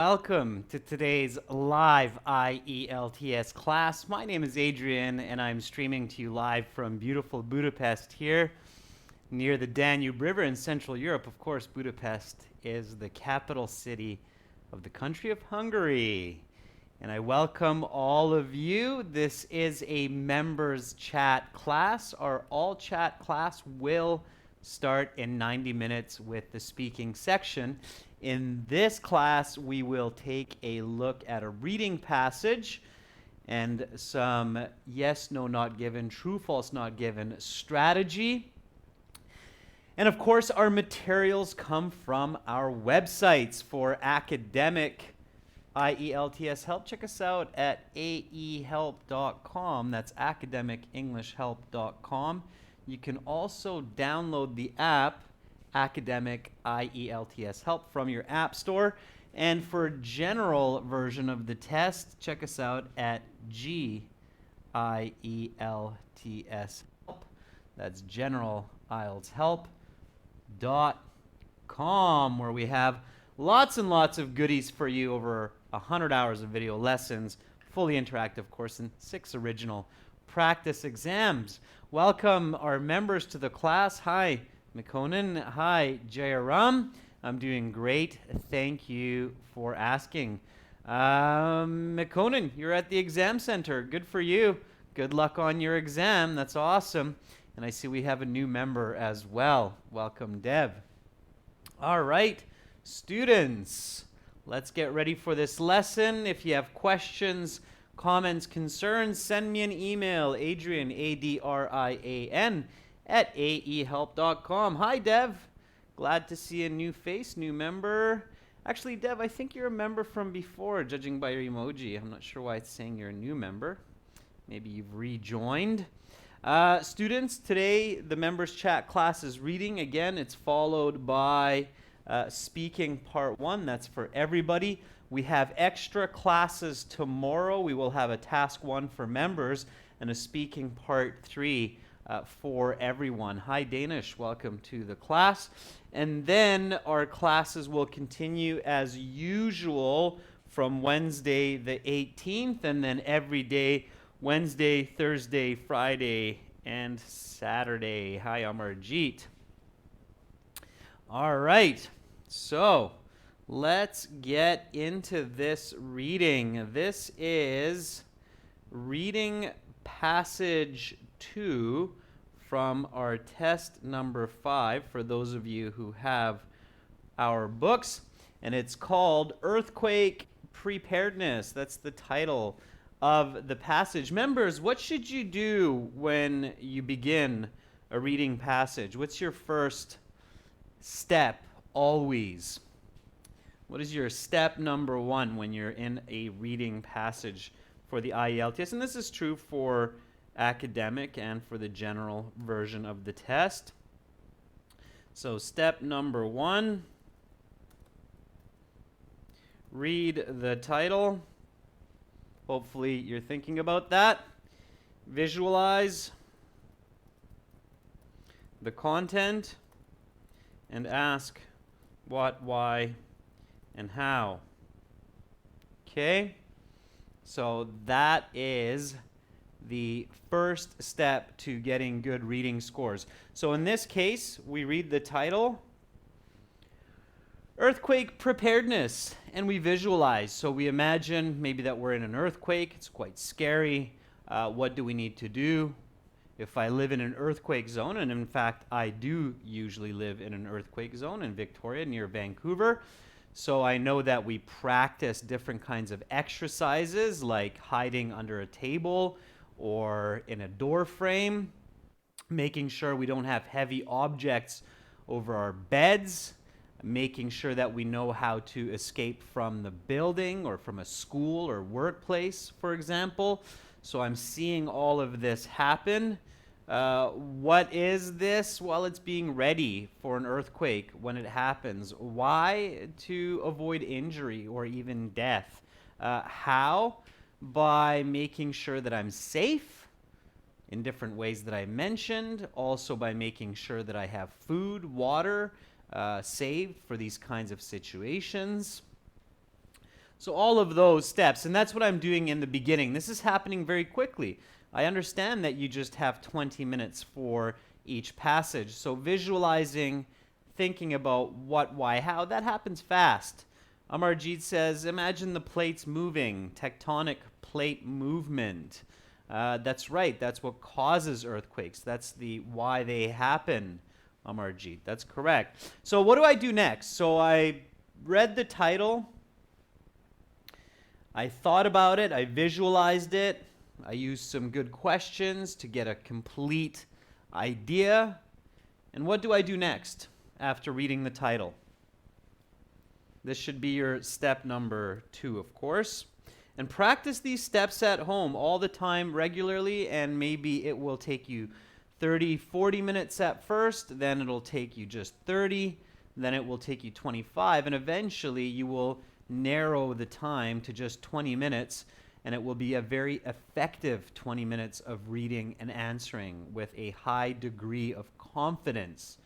Welcome to today's live IELTS class. My name is Adrian and I'm streaming to you live from beautiful Budapest here near the Danube River in Central Europe. Of course, Budapest is the capital city of the country of Hungary. And I welcome all of you. This is a members chat class. Our all chat class will start in 90 minutes with the speaking section. In this class, we will take a look at a reading passage and some yes, no, not given, true, false, not given strategy. And of course, our materials come from our websites for academic IELTS help. Check us out at aehelp.com. That's academicenglishhelp.com. You can also download the app Academic IELTS Help from your app store. And for a general version of the test, check us out at GIELTS Help. That's General IELTS Help.com, where we have lots and lots of goodies for you, over 100 hours of video lessons, fully interactive, of course, and 6 original practice exams. Welcome our members to the class. Hi, Mekonnen. Hi, Jayaram. I'm doing great. Thank you for asking. Mekonnen, you're at the exam center. Good for you. Good luck on your exam. That's awesome. And I see we have a new member as well. Welcome, Dev. All right, students, let's get ready for this lesson. If you have questions, comments, concerns, send me an email, Adrian, Adrian, at aehelp.com. Hi, Dev. Glad to see a new face, new member. Actually, Dev, I think you're a member from before, judging by your emoji. I'm not sure why it's saying you're a new member. Maybe you've rejoined. Students, today the members chat class is reading. Again, it's followed by speaking part 1. That's for everybody. We have extra classes tomorrow. We will have a task 1 for members and a speaking part 3 for everyone. Hi, Danish. Welcome to the class. And then our classes will continue as usual from Wednesday the 18th, and then every day, Wednesday, Thursday, Friday, and Saturday. Hi, Amarjeet. All right. So let's get into this reading. This is reading passage 2 from our test number 5 for those of you who have our books, and it's called Earthquake Preparedness. That's the title of the passage. Members, what should you do when you begin a reading passage? What's your first step always? What is your step number 1 when you're in a reading passage for the IELTS? And this is true for academic and for the general version of the test. So step number 1, read the title. Hopefully you're thinking about that. Visualize the content and ask what, why, and how. Okay? So that is the first step to getting good reading scores. So in this case, we read the title, Earthquake Preparedness, and we visualize. So we imagine maybe that we're in an earthquake. It's quite scary. What do we need to do? If I live in an earthquake zone, and in fact, I do usually live in an earthquake zone in Victoria near Vancouver, so I know that we practice different kinds of exercises like hiding under a table or in a door frame, making sure we don't have heavy objects over our beds, making sure that we know how to escape from the building or from a school or workplace, for example. So I'm seeing all of this happen. What is this? Well, it's being ready for an earthquake when it happens. Why? To avoid injury or even death. How? By making sure that I'm safe in different ways that I mentioned. Also by making sure that I have food, water, saved for these kinds of situations. So all of those steps, and that's what I'm doing in the beginning. This is happening very quickly. I understand that you just have 20 minutes for each passage. So visualizing, thinking about what, why, how, that happens fast. Amarjeet says, imagine the plates moving, tectonic plate movement. That's right, that's what causes earthquakes. That's the why they happen, Amarjeet. That's correct. So what do I do next? So I read the title, I thought about it, I visualized it, I used some good questions to get a complete idea. And what do I do next after reading the title? This should be your step number 2, of course. And practice these steps at home all the time regularly, and maybe it will take you 30, 40 minutes at first, then it'll take you just 30, then it will take you 25, and eventually you will narrow the time to just 20 minutes, and it will be a very effective 20 minutes of reading and answering with a high degree of confidence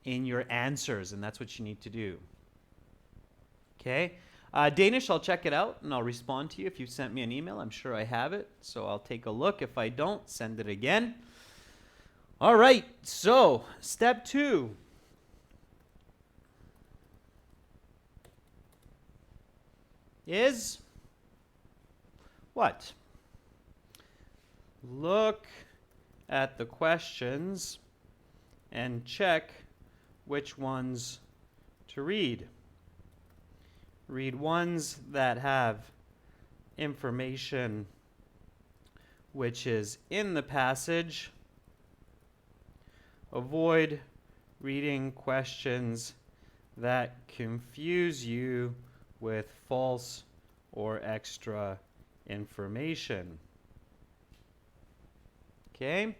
in your answers, and that's what you need to do. Okay? Danish, I'll check it out, and I'll respond to you if you've sent me an email. I'm sure I have it, so I'll take a look. If I don't, send it again. All right, so step 2. Is what? Look at the questions and check which ones to read. Read ones that have information which is in the passage. Avoid reading questions that confuse you with false or extra information. Okay?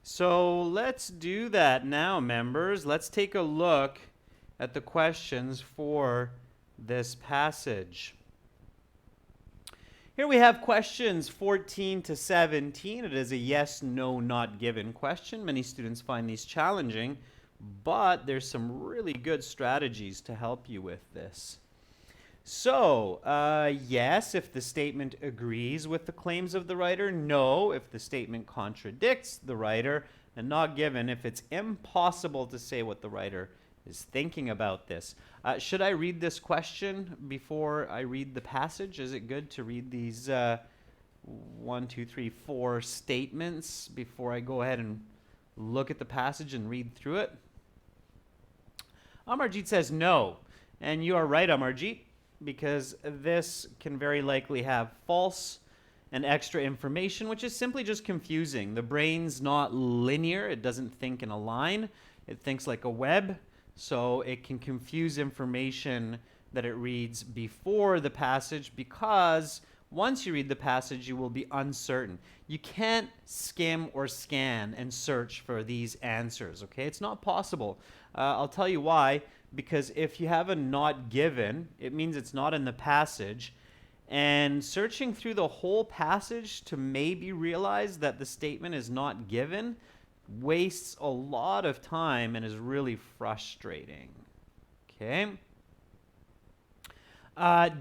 So let's do that now, members. Let's take a look at the questions for this passage. Here we have questions 14 to 17. It is a yes, no, not given question. Many students find these challenging, but there's some really good strategies to help you with this. So, yes, if the statement agrees with the claims of the writer. No, if the statement contradicts the writer. And not given if it's impossible to say what the writer is thinking about this. Should I read this question before I read the passage? Is it good to read these 1, 2, 3, 4 statements before I go ahead and look at the passage and read through it? Amarjeet says no. And you are right, Amarjeet, because this can very likely have false and extra information, which is simply just confusing. The brain's not linear. It doesn't think in a line. It thinks like a web. So it can confuse information that it reads before the passage, because once you read the passage, you will be uncertain. You can't skim or scan and search for these answers, okay? It's not possible. I'll tell you why. Because if you have a not given, it means it's not in the passage. And searching through the whole passage to maybe realize that the statement is not given wastes a lot of time and is really frustrating. Okay?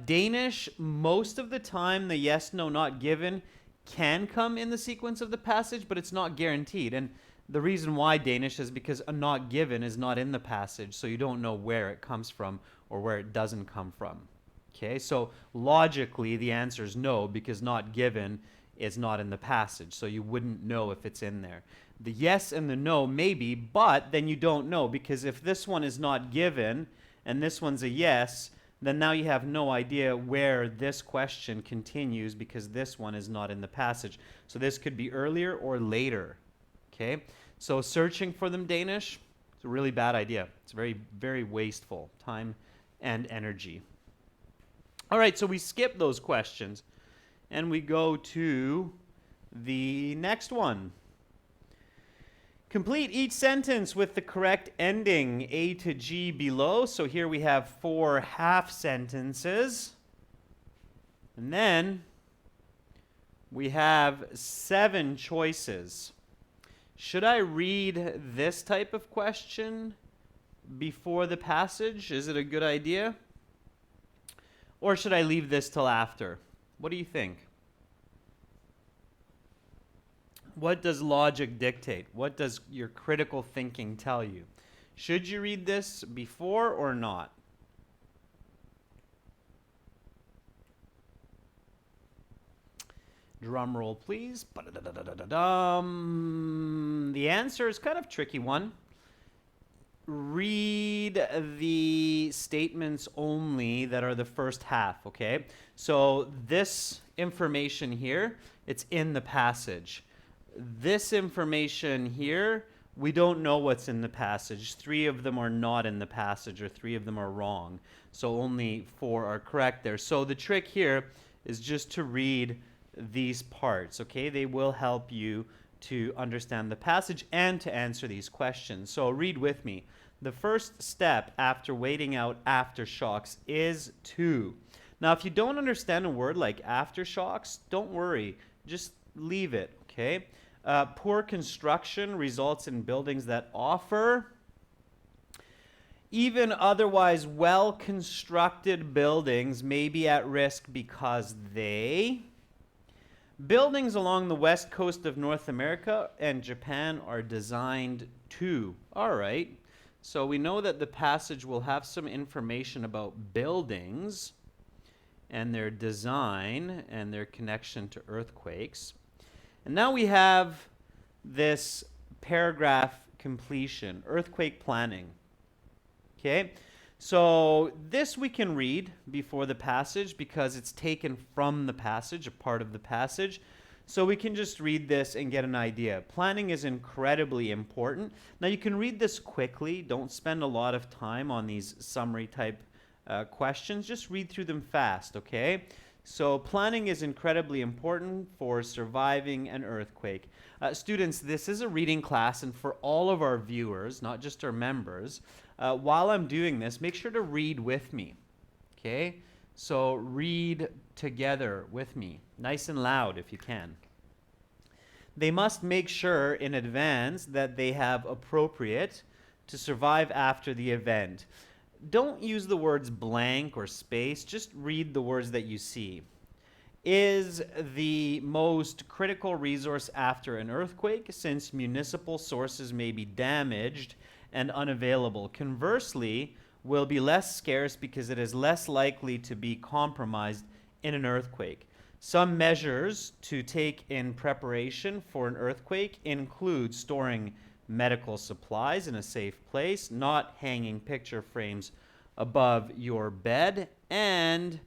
Danish, most of the time the yes, no, not given can come in the sequence of the passage, but it's not guaranteed. And the reason why, Danish, is because a not given is not in the passage, so you don't know where it comes from or where it doesn't come from. Okay, so logically the answer is no, because not given is not in the passage, so you wouldn't know if it's in there. The yes and the no maybe, but then you don't know, because if this one is not given and this one's a yes, then now you have no idea where this question continues, because this one is not in the passage. So this could be earlier or later. Okay, so searching for them, Danish, it's a really bad idea. It's very, very wasteful time and energy. All right, so we skip those questions and we go to the next one. Complete each sentence with the correct ending, A to G below. So here we have 4 half sentences. And then we have 7 choices. Should I read this type of question before the passage? Is it a good idea? Or should I leave this till after? What do you think? What does logic dictate? What does your critical thinking tell you? Should you read this before or not? Drum roll, please. The answer is kind of a tricky one. Read the statements only that are the first half, okay? So this information here, it's in the passage. This information here, we don't know what's in the passage. 3 of them are not in the passage, or 3 of them are wrong. So only 4 are correct there. So the trick here is just to read these parts, okay? They will help you to understand the passage and to answer these questions. So read with me. The first step after waiting out aftershocks is to. Now, if you don't understand a word like aftershocks, don't worry. Just leave it, okay? Poor construction results in buildings that offer. Even otherwise well-constructed buildings may be at risk because they. Buildings along the west coast of North America and Japan are designed to. All right. So we know that the passage will have some information about buildings and their design and their connection to earthquakes. And now we have this paragraph completion, earthquake planning. Okay? So this we can read before the passage because it's taken from the passage, a part of the passage. So we can just read this and get an idea. Planning is incredibly important. Now you can read this quickly. Don't spend a lot of time on these summary type questions. Just read through them fast, okay? So planning is incredibly important for surviving an earthquake. Students, this is a reading class, and for all of our viewers, not just our members, while I'm doing this, make sure to read with me, okay? So read together with me, nice and loud if you can. They must make sure in advance that they have appropriate to survive after the event. Don't use the words blank or space, just read the words that you see. Is the most critical resource after an earthquake, since municipal sources may be damaged and unavailable. Conversely, will be less scarce because it is less likely to be compromised in an earthquake. Some measures to take in preparation for an earthquake include storing medical supplies in a safe place, not hanging picture frames above your bed, and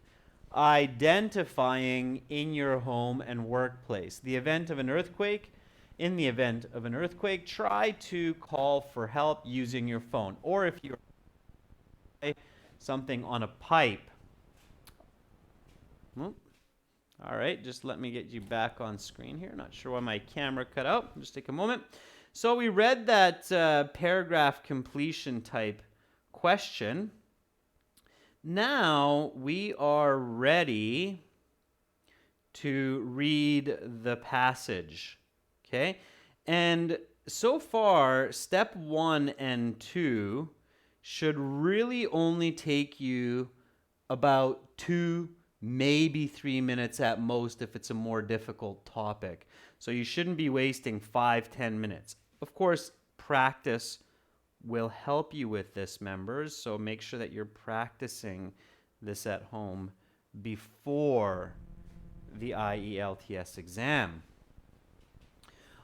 identifying in your home and workplace. In the event of an earthquake, try to call for help using your phone, or if you're something on a pipe. All right, just let me get you back on screen here. Not sure why my camera cut out. Just take a moment. So we read that paragraph completion type question. Now we are ready to read the passage, okay? And so far, step 1 and 2 should really only take you about 2, maybe 3 minutes at most if it's a more difficult topic. So you shouldn't be wasting 5-10 minutes. Of course, practice will help you with this, members, so make sure that you're practicing this at home before the IELTS exam.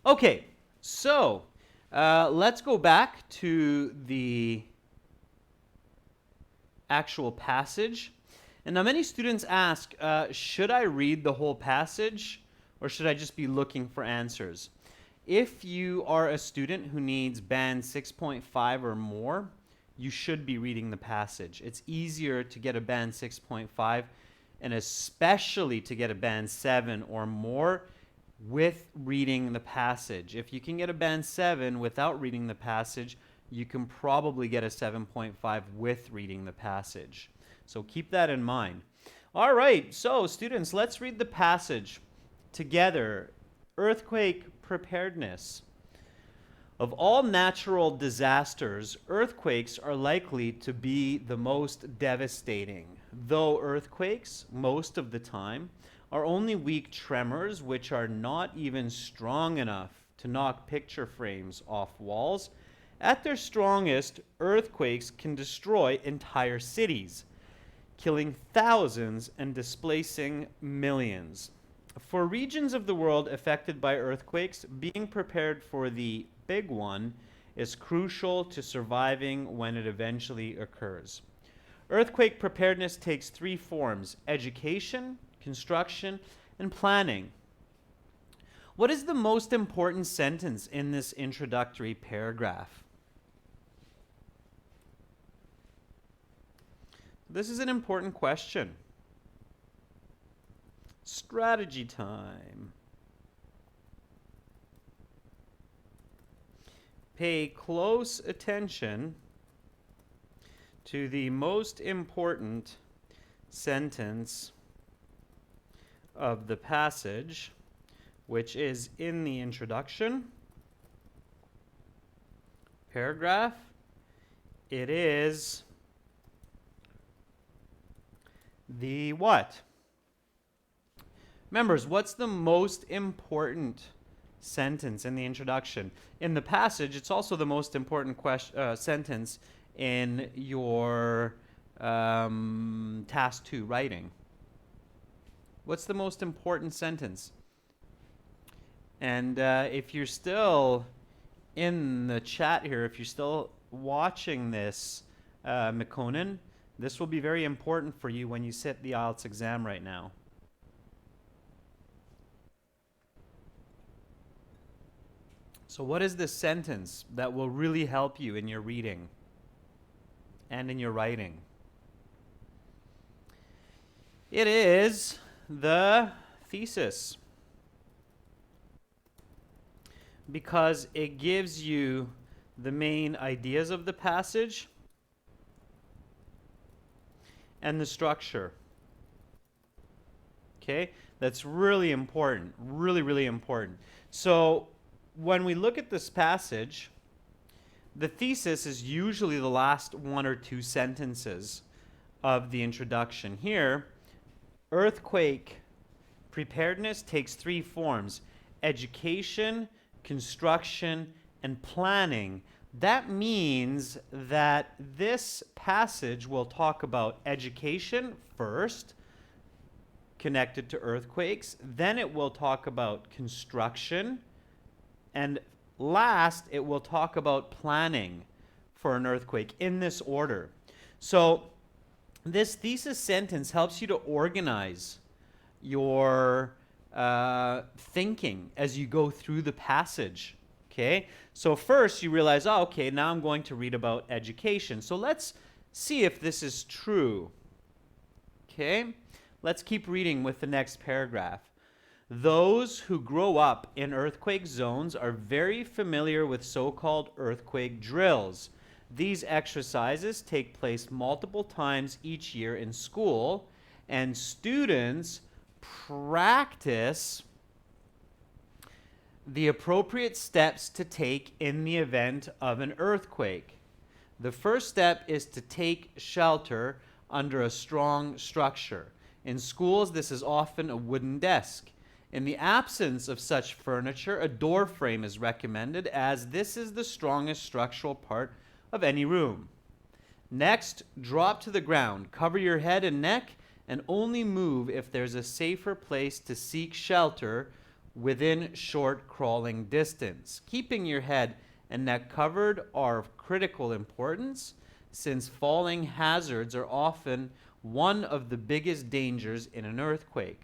Okay, so let's go back to the actual passage. And now many students ask, should I read the whole passage or should I just be looking for answers? If you are a student who needs band 6.5 or more, you should be reading the passage. It's easier to get a band 6.5 and especially to get a band 7 or more with reading the passage. If you can get a band 7 without reading the passage, you can probably get a 7.5 with reading the passage. So keep that in mind. All right, so students, let's read the passage together. Earthquake preparedness. Of all natural disasters, earthquakes are likely to be the most devastating. though earthquakes, most of the time, are only weak tremors which are not even strong enough to knock picture frames off walls. At their strongest, earthquakes can destroy entire cities, killing thousands and displacing millions. For regions of the world affected by earthquakes, being prepared for the big one is crucial to surviving when it eventually occurs. Earthquake preparedness takes three forms: education, construction, and planning. What is the most important sentence in this introductory paragraph? This is an important question. Strategy time. Pay close attention to the most important sentence of the passage, which is in the introduction paragraph. It is the what? Members, what's the most important sentence in the introduction? In the passage, it's also the most important sentence in your task 2 writing. What's the most important sentence? And if you're still in the chat here, if you're still watching this, Mekonnen, this will be very important for you when you sit the IELTS exam right now. So what is this sentence that will really help you in your reading and in your writing? It is the thesis, because it gives you the main ideas of the passage and the structure. Okay, that's really important, really important. So when we look at this passage, the thesis is usually the last one or two sentences of the introduction. Here, earthquake preparedness takes three forms: education, construction, and planning. That means that this passage will talk about education first, connected to earthquakes. Then it will talk about construction. And last, it will talk about planning for an earthquake in this order. So this thesis sentence helps you to organize your thinking as you go through the passage. Okay, so first you realize, oh, okay, now I'm going to read about education. So let's see if this is true. Okay, let's keep reading with the next paragraph. Those who grow up in earthquake zones are very familiar with so-called earthquake drills. These exercises take place multiple times each year in school, and students practice the appropriate steps to take in the event of an earthquake. The first step is to take shelter under a strong structure. In schools, this is often a wooden desk. In the absence of such furniture, a door frame is recommended, as this is the strongest structural part of any room. Next, drop to the ground, cover your head and neck, and only move if there's a safer place to seek shelter within short crawling distance. Keeping your head and neck covered are of critical importance, since falling hazards are often one of the biggest dangers in an earthquake.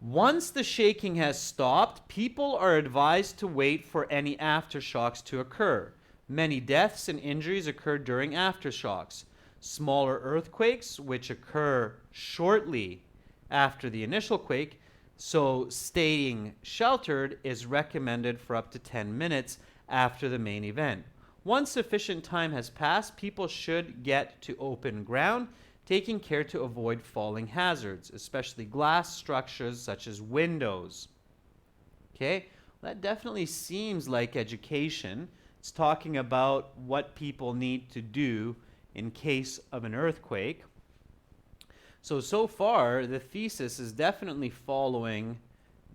Once the shaking has stopped, people are advised to wait for any aftershocks to occur. Many deaths and injuries occur during aftershocks. Smaller earthquakes, which occur shortly after the initial quake, so staying sheltered is recommended for up to 10 minutes after the main event. Once sufficient time has passed, people should get to open ground, taking care to avoid falling hazards, especially glass structures such as windows. Okay, that definitely seems like education. It's talking about what people need to do in case of an earthquake. So far, the thesis is definitely following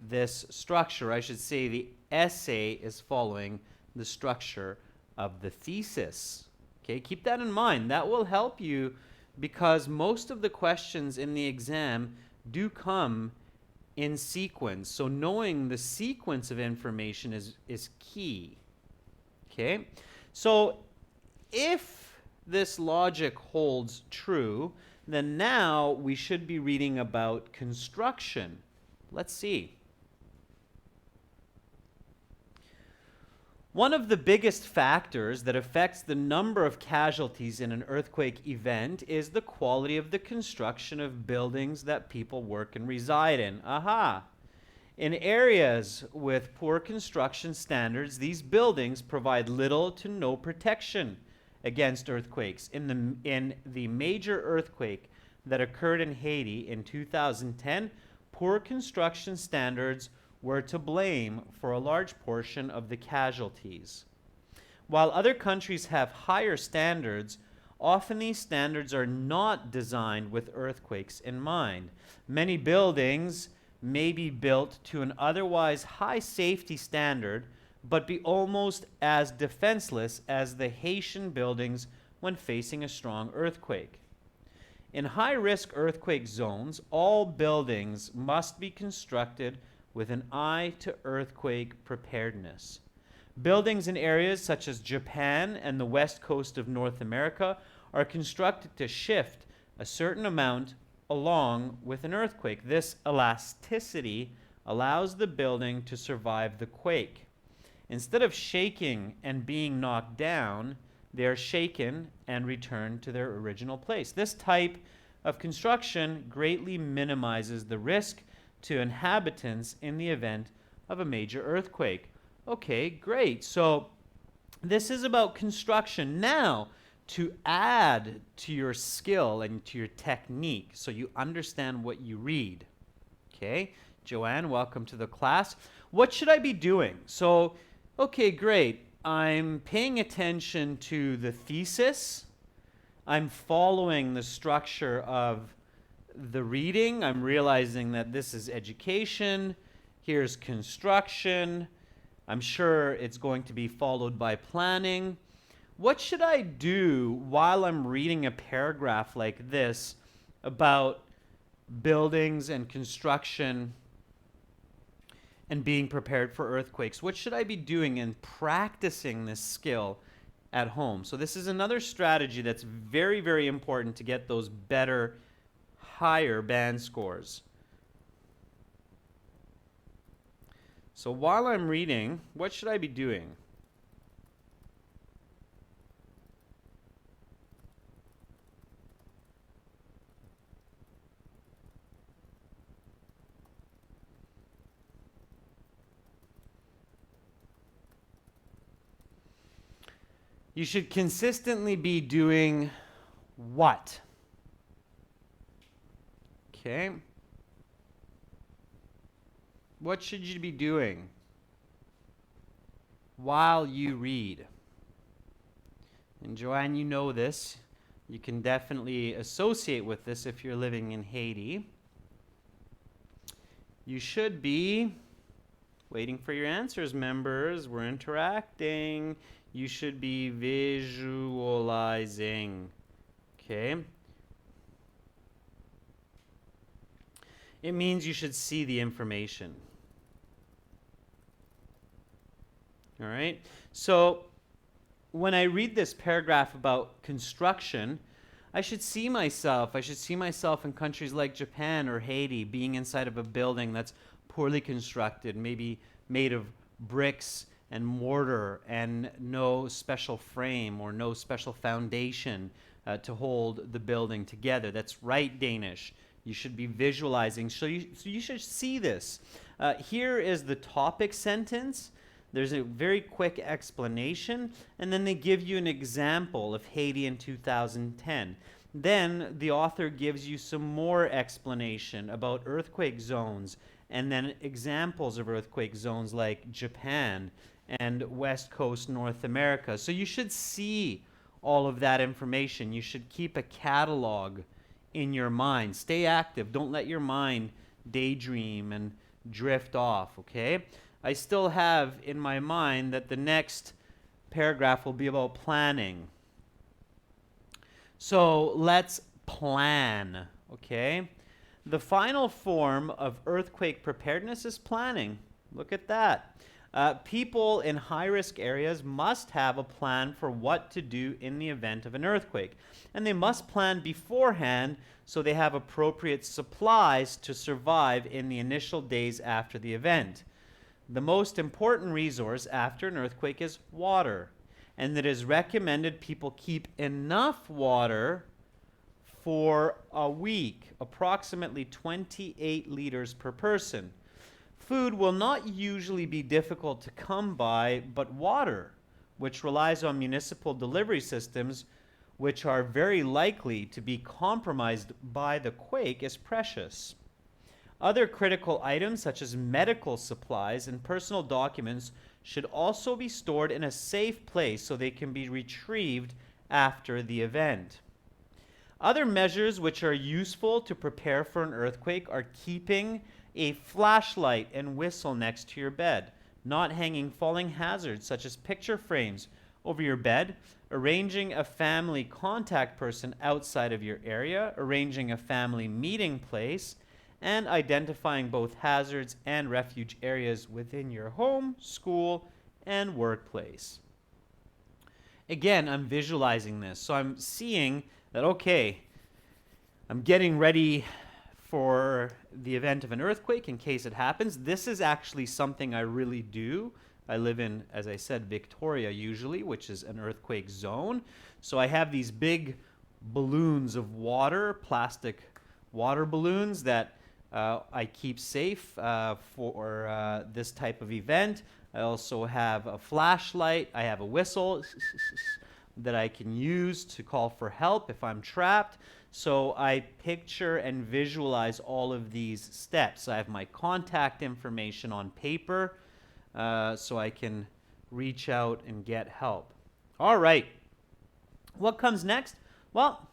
this structure. I should say the essay is following the structure of the thesis. Okay, keep that in mind. That will help you because most of the questions in the exam do come in sequence. So knowing the sequence of information is key. Okay, so if this logic holds true, then now we should be reading about construction. Let's see. One of the biggest factors that affects the number of casualties in an earthquake event is the quality of the construction of buildings that people work and reside in. Aha! In areas with poor construction standards, these buildings provide little to no protection against earthquakes. In the major earthquake that occurred in Haiti in 2010, poor construction standards were to blame for a large portion of the casualties. While other countries have higher standards, often these standards are not designed with earthquakes in mind. Many buildings may be built to an otherwise high safety standard, but be almost as defenseless as the Haitian buildings when facing a strong earthquake. In high-risk earthquake zones, all buildings must be constructed with an eye to earthquake preparedness. Buildings in areas such as Japan and the west coast of North America are constructed to shift a certain amount along with an earthquake. This elasticity allows the building to survive the quake. Instead of shaking and being knocked down, they are shaken and returned to their original place. This type of construction greatly minimizes the risk to inhabitants in the event of a major earthquake. Okay, great. So this is about construction. Now, to add to your skill and to your technique so you understand what you read. Okay, Joanne, welcome to the class. What should I be doing? So, okay, great. I'm paying attention to the thesis. I'm following the structure of the reading. I'm realizing that this is education. Here's construction. I'm sure it's going to be followed by planning. What should I do while I'm reading a paragraph like this about buildings and construction and being prepared for earthquakes? What should I be doing in practicing this skill at home? So this is another strategy that's very, very important to get those better, higher band scores. So while I'm reading, what should I be doing? You should consistently be doing what? Okay. What should you be doing while you read? And Joanne, you know this. You can definitely associate with this if you're living in Haiti. You should be waiting for your answers, members. We're interacting. You should be visualizing. Okay? It means you should see the information. All right? So when I read this paragraph about construction, I should see myself in countries like Japan or Haiti being inside of a building that's poorly constructed, maybe made of bricks and mortar and no special frame or no special foundation to hold the building together. That's right, Danish. You should be visualizing. So you should see this. Here is the topic sentence. There's a very quick explanation, and then they give you an example of Haiti in 2010. Then the author gives you some more explanation about earthquake zones, and then examples of earthquake zones like Japan and West Coast North America. So you should see all of that information. You should keep a catalog in your mind. Stay active. Don't let your mind daydream and drift off, okay? I still have in my mind that the next paragraph will be about planning. So let's plan, okay? The final form of earthquake preparedness is planning. Look at that. People in high-risk areas must have a plan for what to do in the event of an earthquake. And they must plan beforehand so they have appropriate supplies to survive in the initial days after the event. The most important resource after an earthquake is water. And it is recommended people keep enough water for a week, approximately 28 liters per person. Food will not usually be difficult to come by, but water, which relies on municipal delivery systems, which are very likely to be compromised by the quake, is precious. Other critical items, such as medical supplies and personal documents, should also be stored in a safe place so they can be retrieved after the event. Other measures which are useful to prepare for an earthquake are keeping a flashlight and whistle next to your bed, not hanging falling hazards such as picture frames over your bed, arranging a family contact person outside of your area, arranging a family meeting place, and identifying both hazards and refuge areas within your home, school, and workplace. Again, I'm visualizing this. So I'm seeing that, okay, I'm getting ready for the event of an earthquake in case it happens. This is actually something I really do. I live in, as I said, Victoria usually, which is an earthquake zone. So I have these big balloons of water, plastic water balloons that I keep safe for this type of event. I also have a flashlight. I have a whistle that I can use to call for help if I'm trapped. So I picture and visualize all of these steps. I have my contact information on paper so I can reach out and get help. All right. What comes next? Well,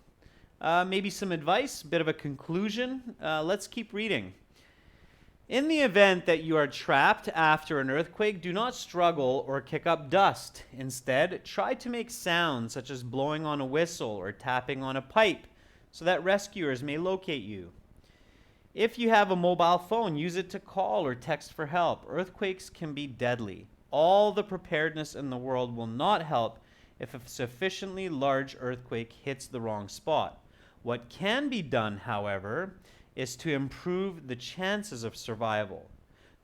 maybe some advice, bit of a conclusion. Let's keep reading. In the event that you are trapped after an earthquake, do not struggle or kick up dust. Instead, try to make sounds such as blowing on a whistle or tapping on a pipe so that rescuers may locate you. If you have a mobile phone, use it to call or text for help. Earthquakes can be deadly. All the preparedness in the world will not help if a sufficiently large earthquake hits the wrong spot. What can be done, however, is to improve the chances of survival.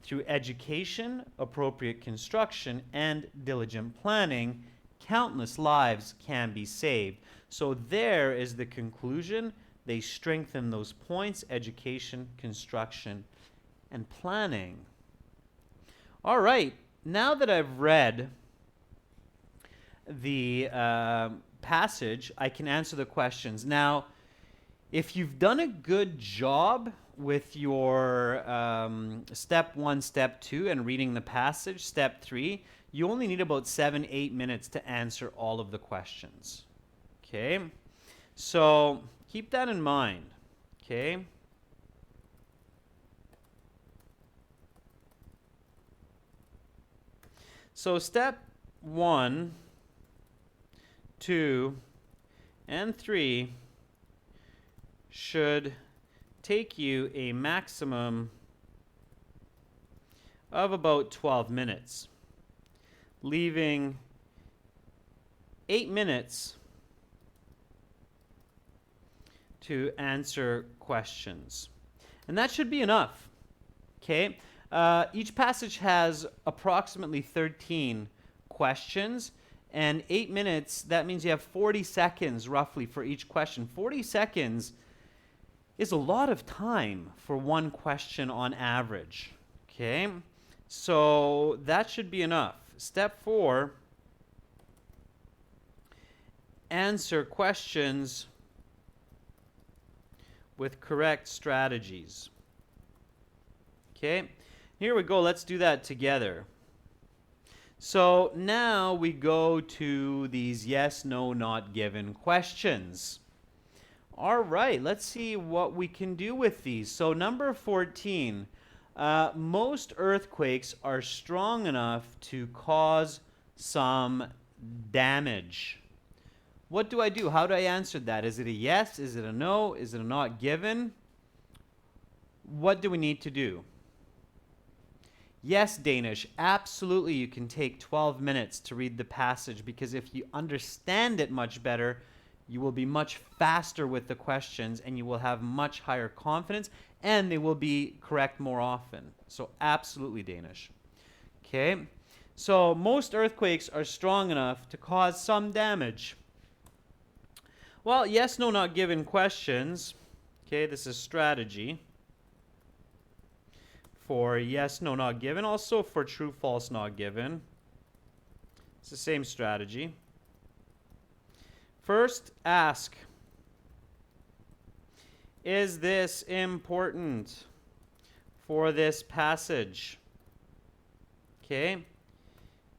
Through education, appropriate construction, and diligent planning, countless lives can be saved. So there is the conclusion. They strengthen those points: education, construction, and planning. All right, now that I've read the passage, I can answer the questions. Now, if you've done a good job with your step 1, step 2, and reading the passage, step 3, you only need about 7-8 minutes to answer all of the questions. Okay? So keep that in mind. Okay? So step 1, 2, and 3 should take you a maximum of about 12 minutes, leaving 8 minutes to answer questions. And that should be enough. Okay? Each passage has approximately 13 questions, and 8 minutes, that means you have 40 seconds roughly for each question. 40 seconds is a lot of time for one question on average. Okay? So that should be enough. Step 4, answer questions with correct strategies. Okay? Here we go. Let's do that together. So now we go to these yes, no, not given questions. All right, let's see what we can do with these. So number 14, most earthquakes are strong enough to cause some damage. What do I do? How do I answer that? Is it a yes? Is it a no? Is it a not given? What do we need to do? Yes, Danish, absolutely you can take 12 minutes to read the passage, because if you understand it much better, you will be much faster with the questions and you will have much higher confidence and they will be correct more often. So absolutely, Danish. Okay, so most earthquakes are strong enough to cause some damage. Well, yes, no, not given questions. Okay, this is strategy. For yes, no, not given. Also for true, false, not given. It's the same strategy. First, ask, is this important for this passage? Okay.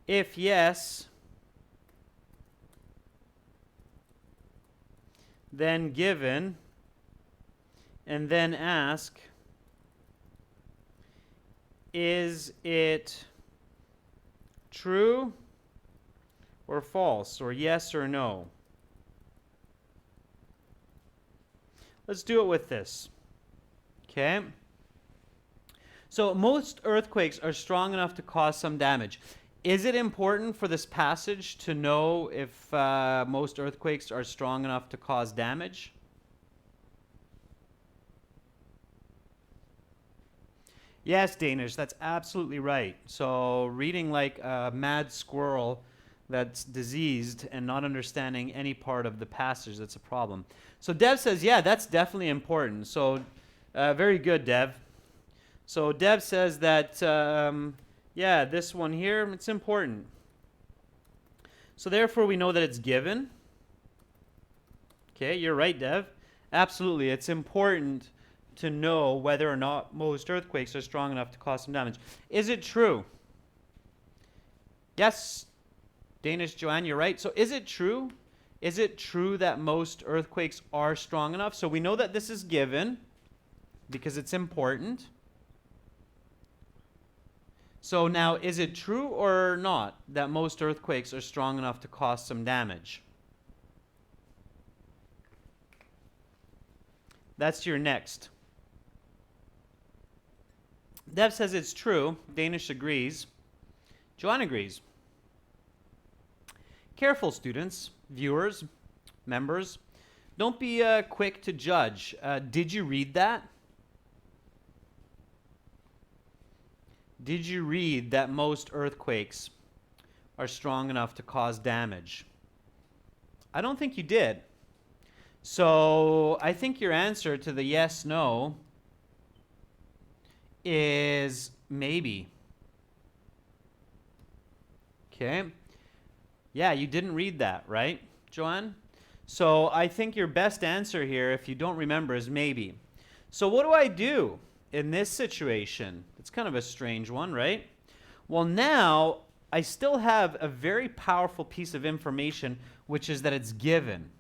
If yes, then given, and then ask, is it true or false, or yes or no? Let's do it with this. Okay? So most earthquakes are strong enough to cause some damage. Is it important for this passage to know if most earthquakes are strong enough to cause damage? Yes, Danish, that's absolutely right. So reading like a mad squirrel that's diseased and not understanding any part of the passage, that's a problem. So Dev says, yeah, that's definitely important. So very good, Dev. So Dev says that, yeah, this one here, it's important. So therefore we know that it's given. Okay, you're right, Dev. Absolutely, it's important to know whether or not most earthquakes are strong enough to cause some damage. Is it true? Yes, Danish Joanne, you're right. So is it true? Is it true that most earthquakes are strong enough? So we know that this is given because it's important. So now, is it true or not that most earthquakes are strong enough to cause some damage? That's your next. Dev says it's true. Danish agrees. Joanne agrees. Careful, students, viewers, members. Don't be quick to judge. Did you read that? Did you read that most earthquakes are strong enough to cause damage? I don't think you did. So I think your answer to the yes, no is maybe. Okay. Yeah, you didn't read that, right, Joanne? So I think your best answer here, if you don't remember, is maybe. So what do I do in this situation? It's kind of a strange one, right? Well, now I still have a very powerful piece of information, which is that it's given.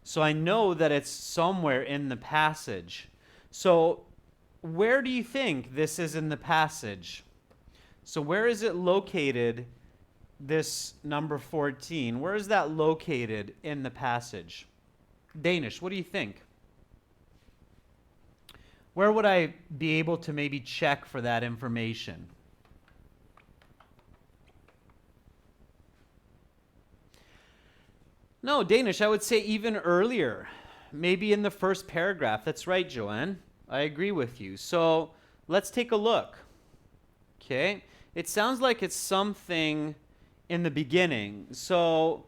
So I know that it's somewhere in the passage. So where do you think this is in the passage? So where is it located, this number 14? Where is that located in the passage? Danish, what do you think? Where would I be able to maybe check for that information? No, Danish, I would say even earlier. Maybe in the first paragraph. That's right, Joanne. I agree with you. So let's take a look. Okay. It sounds like it's something in the beginning. So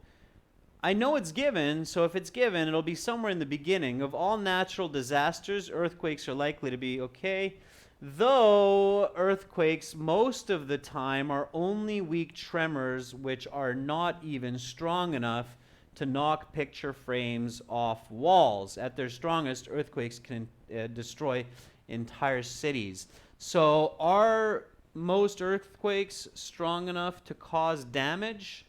I know it's given, so if it's given, it'll be somewhere in the beginning. Of all natural disasters, earthquakes are likely to be okay. Though earthquakes most of the time are only weak tremors which are not even strong enough to knock picture frames off walls. At their strongest, earthquakes can destroy entire cities. So are most earthquakes strong enough to cause damage?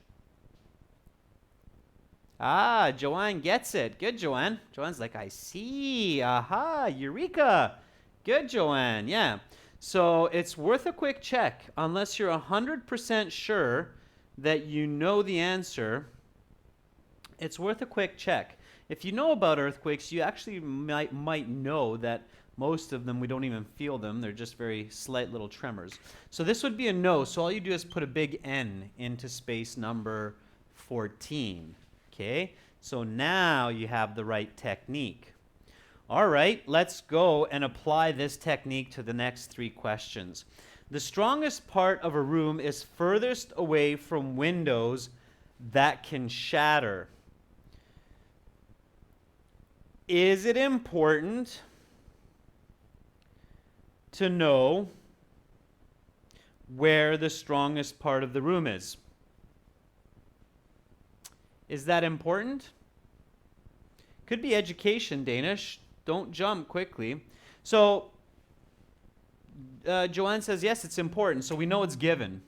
Ah, Joanne gets it. Good, Joanne. Joanne's like, I see. Aha, Eureka. Good, Joanne. Yeah. So it's worth a quick check. Unless you're 100% sure that you know the answer, it's worth a quick check. If you know about earthquakes, you actually might know that most of them, we don't even feel them. They're just very slight little tremors. So this would be a no. So all you do is put a big N into space number 14. Okay? So now you have the right technique. All right, let's go and apply this technique to the next 3 questions. The strongest part of a room is furthest away from windows that can shatter. Is it important to know where the strongest part of the room is? Is that important? Could be education, Danish. Don't jump quickly. So, Joanne says, yes, it's important. So we know it's given.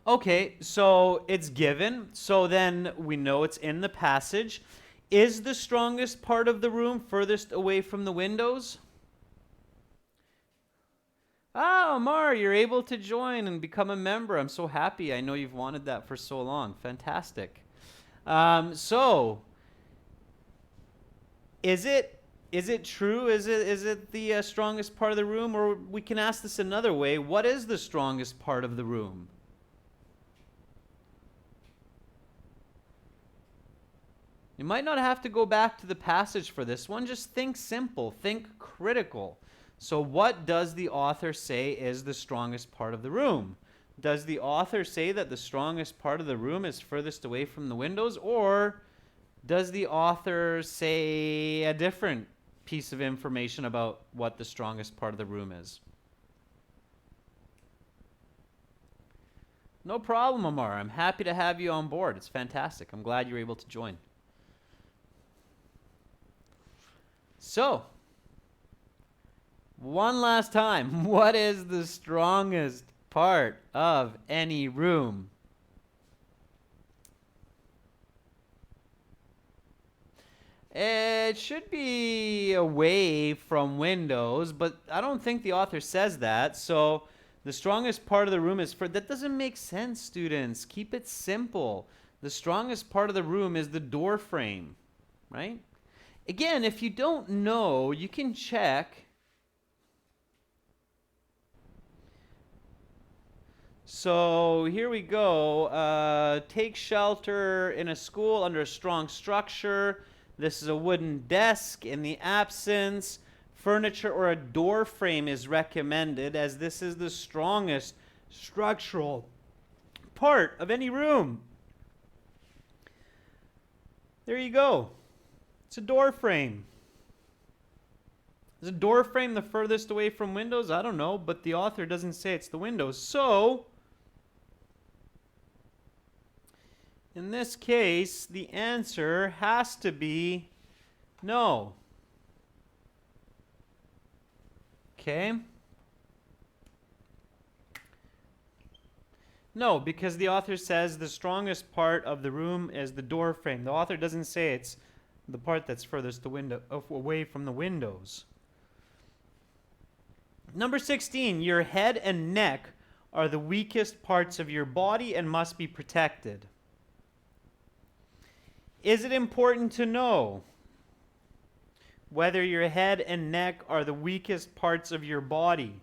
Okay, so it's given. So then we know it's in the passage. Is the strongest part of the room furthest away from the windows? Ah, Omar, you're able to join and become a member. I'm so happy. I know you've wanted that for so long. Fantastic. So, is it true? Is it the strongest part of the room? Or we can ask this another way. What is the strongest part of the room? You might not have to go back to the passage for this one. Just think simple. Think critical. So what does the author say is the strongest part of the room? Does the author say that the strongest part of the room is furthest away from the windows? Or does the author say a different piece of information about what the strongest part of the room is? No problem, Amar. I'm happy to have you on board. It's fantastic. I'm glad you're able to join. So, one last time, what is the strongest part of any room? It should be away from windows, but I don't think the author says that. So the strongest part of the room is that doesn't make sense, students. Keep it simple. The strongest part of the room is the door frame, right? Again, if you don't know, you can check. So here we go. Take shelter in a school under a strong structure. This is a wooden desk. In the absence, furniture or a door frame is recommended, as this is the strongest structural part of any room. There you go. It's a door frame. Is a door frame the furthest away from windows? I don't know, but the author doesn't say it's the windows. So, in this case, the answer has to be no. Okay? No, because the author says the strongest part of the room is the door frame. The author doesn't say it's the part that's furthest away from the windows. Number 16, your head and neck are the weakest parts of your body and must be protected. Is it important to know whether your head and neck are the weakest parts of your body?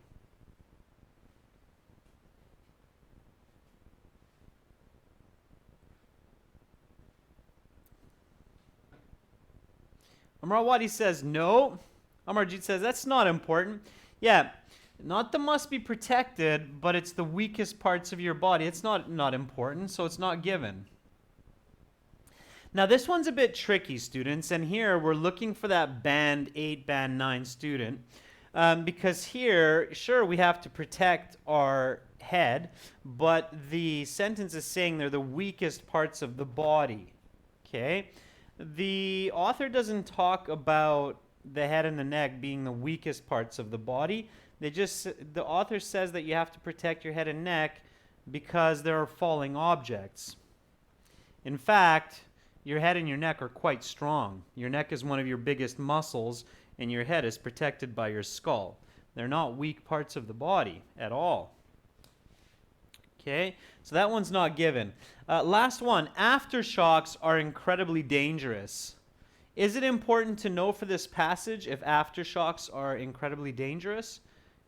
Amarwadi says no. Amarjit says that's not important. Yeah, not the must be protected, but it's the weakest parts of your body. It's not important, so it's not given. Now this one's a bit tricky, students, and here we're looking for that band 8, band 9 student, because here, sure, we have to protect our head, but the sentence is saying they're the weakest parts of the body, okay? The author doesn't talk about the head and the neck being the weakest parts of the body. The author says that you have to protect your head and neck because there are falling objects. In fact, your head and your neck are quite strong. Your neck is one of your biggest muscles, and your head is protected by your skull. They're not weak parts of the body at all. Okay, so that one's not given. Last one, aftershocks are incredibly dangerous. Is it important to know for this passage if aftershocks are incredibly dangerous?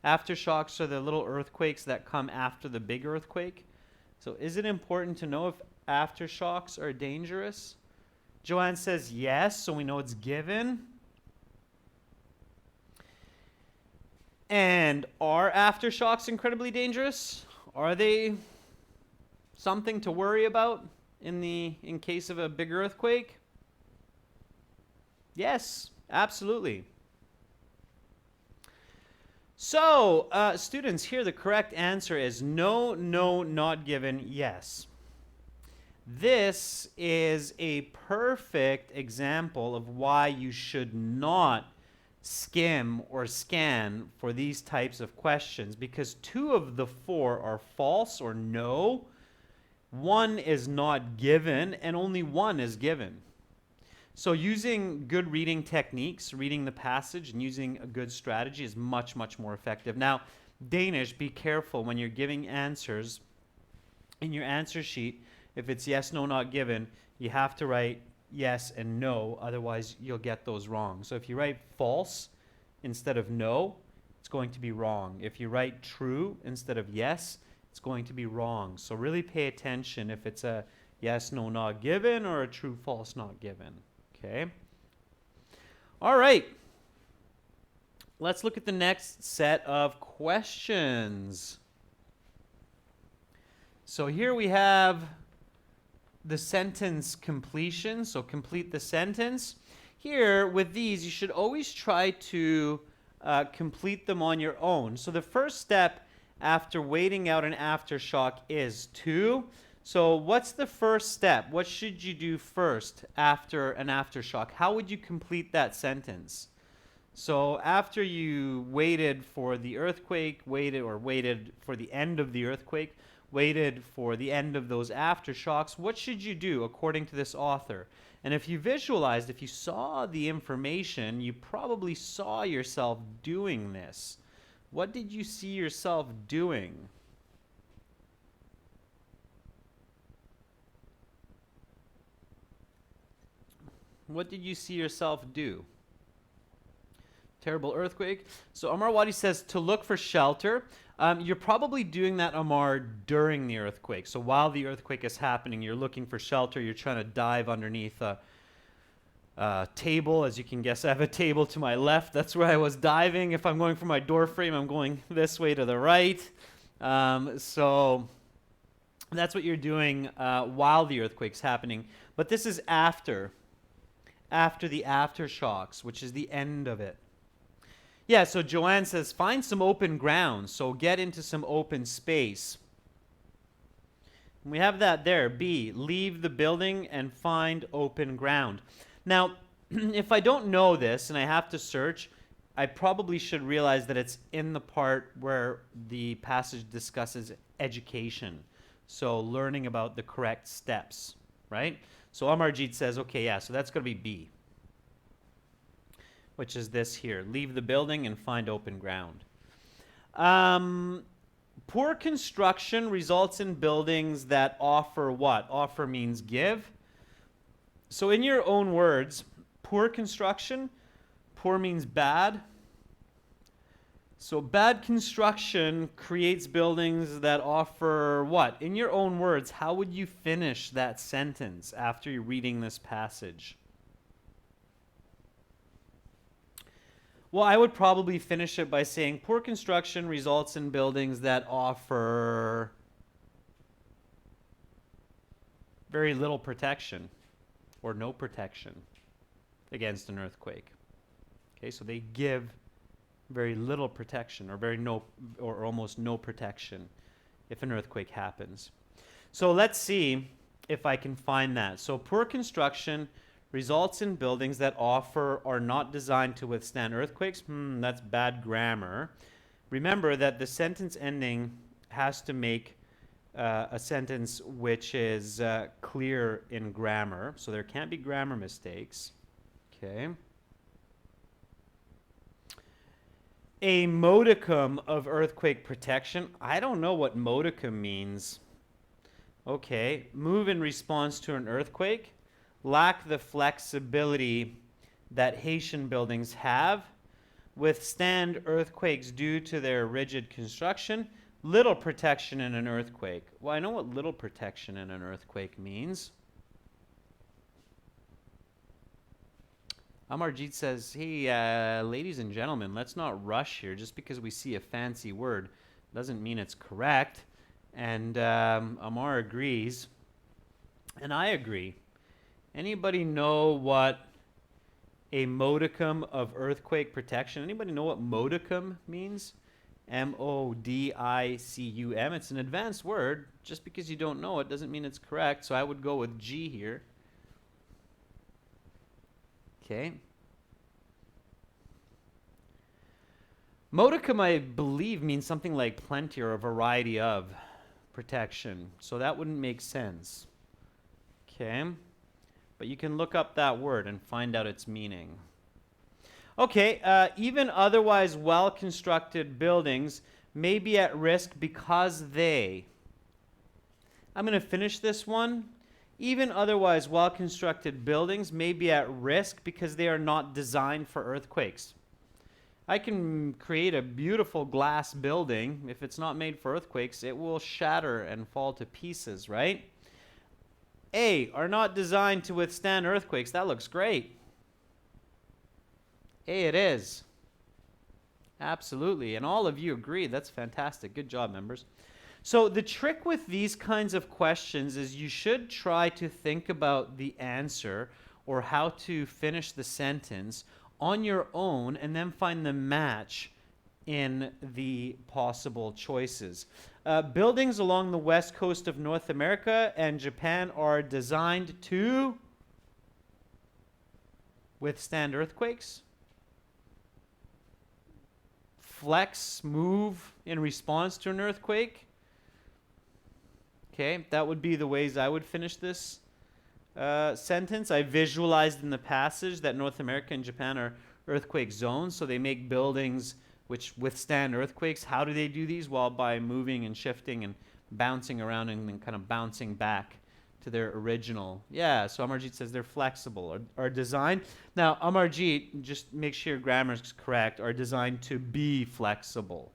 Aftershocks are the little earthquakes that come after the big earthquake. So is it important to know if aftershocks are dangerous? Joanne says yes, so we know it's given. And are aftershocks incredibly dangerous? Are they something to worry about in case of a big earthquake? Yes, absolutely. So, students, here the correct answer is no, no, not given, yes. This is a perfect example of why you should not skim or scan for these types of questions, because 2 of the 4 are false or no, 1 is not given, and only 1 is given. So using good reading techniques, reading the passage and using a good strategy is much, much more effective. Now, Danish, be careful when you're giving answers in your answer sheet. If it's yes, no, not given, you have to write yes and no, otherwise you'll get those wrong. So if you write false instead of no, it's going to be wrong. If you write true instead of yes, it's going to be wrong. So really pay attention if it's a yes, no, not given or a true, false, not given. Okay? All right. Let's look at the next set of questions. So here we have the sentence completion. So complete the sentence. Here, with these, you should always try to complete them on your own. So the first step after waiting out an aftershock is to. So what's the first step? What should you do first after an aftershock? How would you complete that sentence? So after you waited for the earthquake, waited for the end of the earthquake, waited for the end of those aftershocks, what should you do according to this author? And if you visualized, if you saw the information, you probably saw yourself doing this. What did you see yourself doing? What did you see yourself do? Terrible earthquake. So Amar Wadi says to look for shelter. You're probably doing that, Amar, during the earthquake. So while the earthquake is happening, you're looking for shelter. You're trying to dive underneath a table. As you can guess, I have a table to my left. That's where I was diving. If I'm going for my door frame, I'm going this way to the right. So that's what you're doing while the earthquake's happening. But this is after the aftershocks, which is the end of it. Yeah, so Joanne says, find some open ground. So get into some open space. And we have that there. B, leave the building and find open ground. Now, if I don't know this and I have to search, I probably should realize that it's in the part where the passage discusses education. So learning about the correct steps, right? So Amarjeet says, okay, yeah, so that's going to be B, which is this here. Leave the building and find open ground. Poor construction results in buildings that offer what? Offer means give. So in your own words, poor construction, poor means bad. So bad construction creates buildings that offer what? In your own words, how would you finish that sentence after you're reading this passage? Well, I would probably finish it by saying poor construction results in buildings that offer very little protection or no protection against an earthquake. Okay, so they give very little protection or almost no protection if an earthquake happens. So let's see if I can find that. So poor construction results in buildings that offer or not designed to withstand earthquakes. That's bad grammar. Remember that the sentence ending has to make a sentence which is clear in grammar. So there can't be grammar mistakes. Okay. A modicum of earthquake protection. I don't know what modicum means. Okay. Move in response to an earthquake. Lack the flexibility that Haitian buildings have. Withstand earthquakes due to their rigid construction. Little protection in an earthquake. Well, I know what little protection in an earthquake means. Amarjeet says, hey, ladies and gentlemen, let's not rush here. Just because we see a fancy word doesn't mean it's correct. And Amar agrees. And I agree. Anybody know what a modicum of earthquake protection? Anybody know what modicum means? M-O-D-I-C-U-M. It's an advanced word. Just because you don't know it doesn't mean it's correct. So I would go with G here. Okay. Modicum, I believe, means something like plenty or a variety of protection. So that wouldn't make sense. Okay. But you can look up that word and find out its meaning. Okay, even otherwise well-constructed buildings may be at risk because they... I'm going to finish this one. Even otherwise well-constructed buildings may be at risk because they are not designed for earthquakes. I can create a beautiful glass building. If it's not made for earthquakes, it will shatter and fall to pieces, right? A, are not designed to withstand earthquakes. That looks great. A, it is. Absolutely. And all of you agree. That's fantastic. Good job, members. So the trick with these kinds of questions is you should try to think about the answer or how to finish the sentence on your own and then find the match in the possible choices. Buildings along the west coast of North America and Japan are designed to withstand earthquakes, flex, move in response to an earthquake. Okay, that would be the ways I would finish this sentence. I visualized in the passage that North America and Japan are earthquake zones, so they make buildings which withstand earthquakes. How do they do these? Well, by moving and shifting and bouncing around and then kind of bouncing back to their original. Yeah, so Amarjeet says they're flexible, are designed. Now, Amarjeet, just make sure your grammar is correct, are designed to be flexible,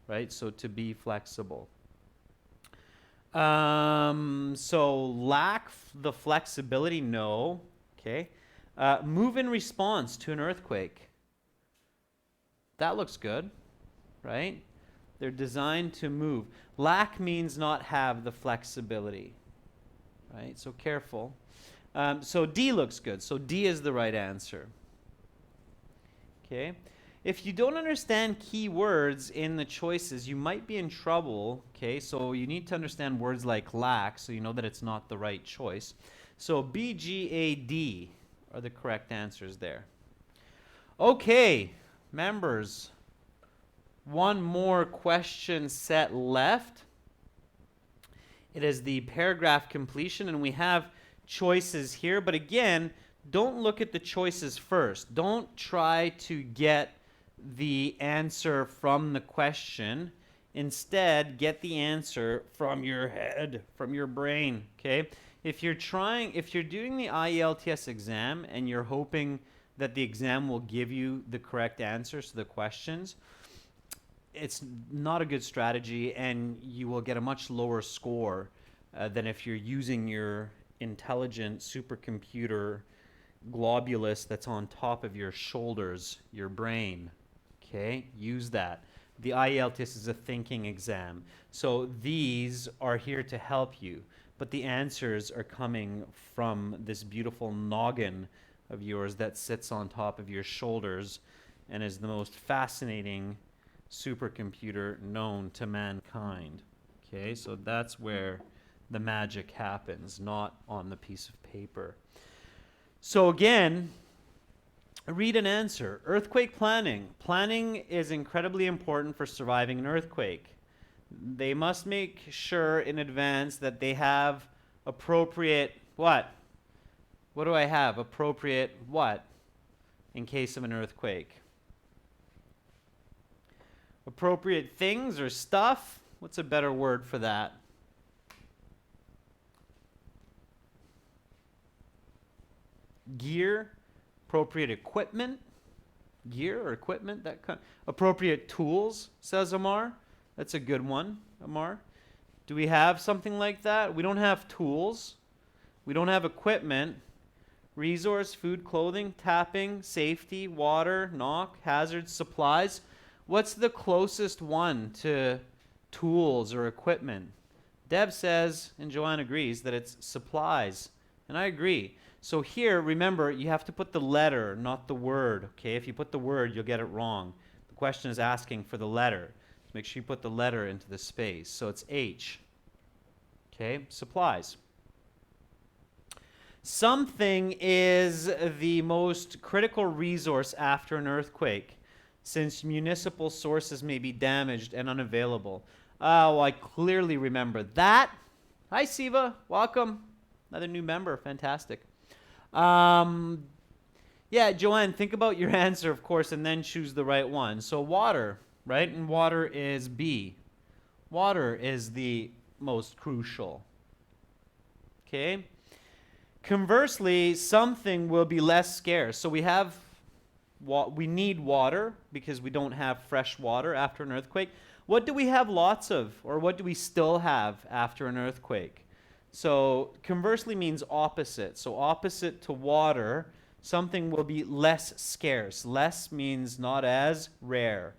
right? So to be flexible. So lack the flexibility, no. Okay. Move in response to an earthquake. That looks good, right? They're designed to move. Lack means not have the flexibility, right? So careful. So D looks good. So D is the right answer. Okay. If you don't understand key words in the choices, you might be in trouble, okay? So you need to understand words like lack so you know that it's not the right choice. So B, G, A, D are the correct answers there. Okay, members, one more question set left. It is the paragraph completion, and we have choices here, but again, don't look at the choices first. Don't try to get the answer from the question. Instead, get the answer from your head, from your brain, okay? If you're doing the IELTS exam and you're hoping that the exam will give you the correct answers to the questions, it's not a good strategy and you will get a much lower score than if you're using your intelligent supercomputer globulus that's on top of your shoulders, your brain. Okay, use that. The IELTS is a thinking exam. So these are here to help you, but the answers are coming from this beautiful noggin of yours that sits on top of your shoulders and is the most fascinating supercomputer known to mankind. Okay, so that's where the magic happens, not on the piece of paper. So again, read and answer. Earthquake planning. Planning is incredibly important for surviving an earthquake. They must make sure in advance that they have appropriate what? What do I have? Appropriate what? In case of an earthquake. Appropriate things or stuff? What's a better word for that? Gear, appropriate equipment, gear or equipment, that kind. Appropriate tools, says Amar. That's a good one, Amar. Do we have something like that? We don't have tools. We don't have equipment. Resource, food, clothing, tapping, safety, water, knock, hazards, supplies. What's the closest one to tools or equipment? Deb says, and Joanne agrees, that it's supplies. And I agree. So here, remember, you have to put the letter, not the word. Okay, if you put the word, you'll get it wrong. The question is asking for the letter. So make sure you put the letter into the space. So it's H. Okay, supplies. Something is the most critical resource after an earthquake, since municipal sources may be damaged and unavailable. Oh, I clearly remember that. Hi, Siva. Welcome. Another new member. Fantastic. Yeah, Joanne, think about your answer, of course, and then choose the right one. So water, right? And water is B. Water is the most crucial. Okay? Conversely, something will be less scarce. So we need water because we don't have fresh water after an earthquake. What do we have lots of, or what do we still have after an earthquake? So conversely means opposite. So opposite to water, something will be less scarce. Less means not as rare.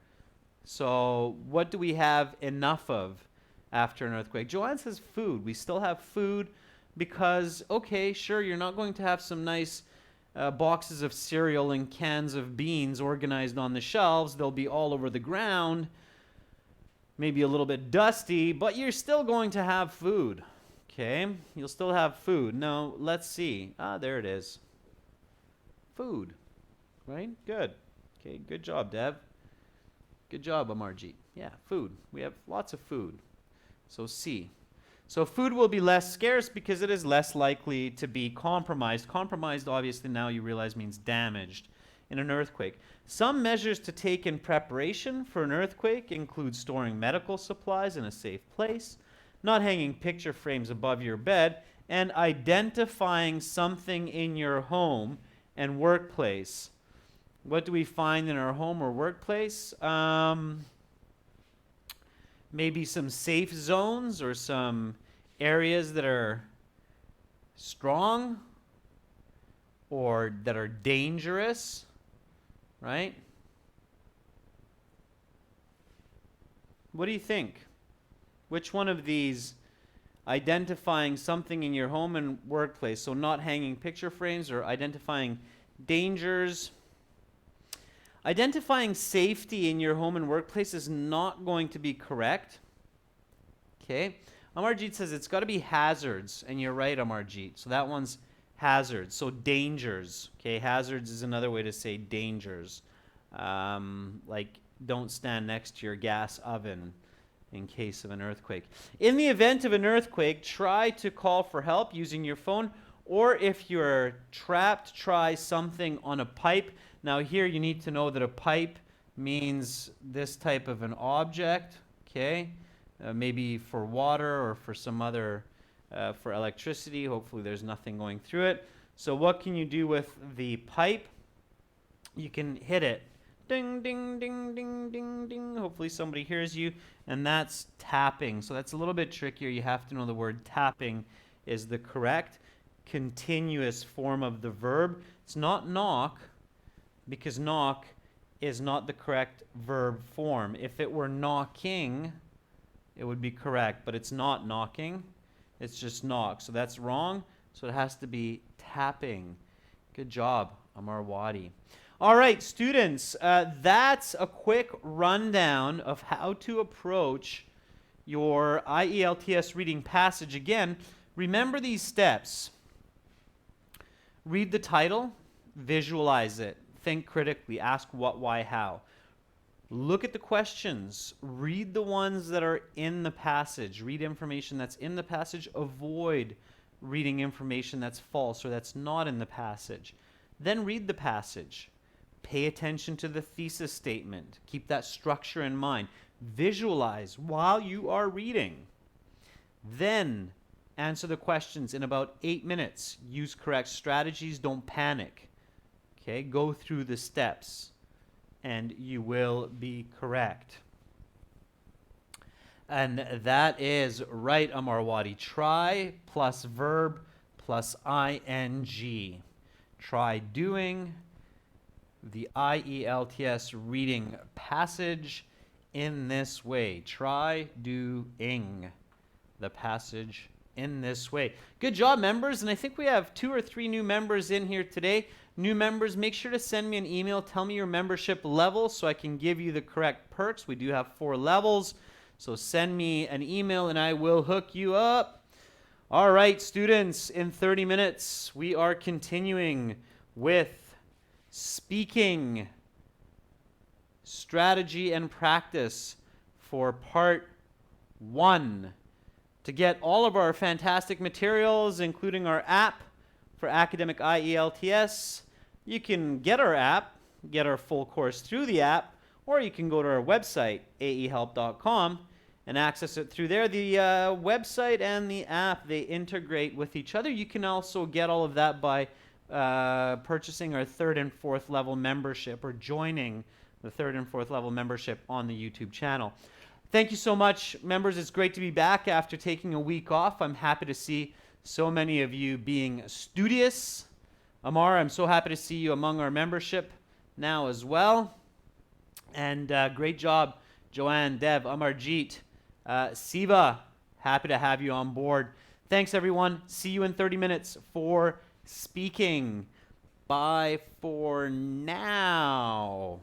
So what do we have enough of after an earthquake? Joanne says food. We still have food because, okay, sure, you're not going to have some nice boxes of cereal and cans of beans organized on the shelves. They'll be all over the ground, maybe a little bit dusty, but you're still going to have food. Okay, you'll still have food. Now, let's see. There it is. Food, right? Good. Okay, good job, Dev. Good job, Amarjeet. Yeah, food. We have lots of food. So C. So food will be less scarce because it is less likely to be compromised. Compromised, obviously, now you realize means damaged in an earthquake. Some measures to take in preparation for an earthquake include storing medical supplies in a safe place, not hanging picture frames above your bed, and identifying something in your home and workplace. What do we find in our home or workplace? Maybe some safe zones or some areas that are strong or that are dangerous, right? What do you think? Which one of these, identifying something in your home and workplace, so not hanging picture frames, or identifying dangers? Identifying safety in your home and workplace is not going to be correct. Okay. Amarjeet says it's got to be hazards, and you're right, Amarjeet. So that one's hazards. So dangers. Okay, hazards is another way to say dangers. Like don't stand next to your gas oven in case of an earthquake. In the event of an earthquake, try to call for help using your phone, or if you're trapped, try something on a pipe. Now here you need to know that a pipe means this type of an object, okay? Maybe for water or for some other, for electricity. Hopefully there's nothing going through it. So what can you do with the pipe? You can hit it. Ding, ding, ding, ding, ding, ding. Hopefully somebody hears you. And that's tapping. So that's a little bit trickier. You have to know the word tapping is the correct continuous form of the verb. It's not knock, because knock is not the correct verb form. If it were knocking, it would be correct, but it's not knocking. It's just knock. So that's wrong. So it has to be tapping. Good job, Amar Wadi. All right, students, that's a quick rundown of how to approach your IELTS reading passage. Again, remember these steps. Read the title, visualize it, think critically, ask what, why, how. Look at the questions. Read the ones that are in the passage. Read information that's in the passage. Avoid reading information that's false or that's not in the passage. Then read the passage. Pay attention to the thesis statement. Keep that structure in mind. Visualize while you are reading. Then answer the questions in about 8 minutes. Use correct strategies. Don't panic. Okay, go through the steps and you will be correct. And that is right, Amarwadi. Try plus verb plus ing. Try doing the IELTS reading passage in this way. Try doing the passage in this way. Good job, members. And I think we have 2 or 3 new members in here today. New members, make sure to send me an email. Tell me your membership level so I can give you the correct perks. We do have 4 levels. So send me an email and I will hook you up. All right, students, in 30 minutes, we are continuing with speaking strategy and practice for part 1. To get all of our fantastic materials, including our app for academic IELTS, you can get our app, get our full course through the app, or you can go to our website, aehelp.com, and access it through there. The website and the app, they integrate with each other. You can also get all of that by purchasing our 3rd and 4th level membership or joining the 3rd and 4th level membership on the YouTube channel. Thank you so much, members. It's great to be back after taking a week off. I'm happy to see so many of you being studious. Amar, I'm so happy to see you among our membership now as well. And great job, Joanne, Dev, Amarjeet, Siva. Happy to have you on board. Thanks, everyone. See you in 30 minutes for speaking. Bye for now.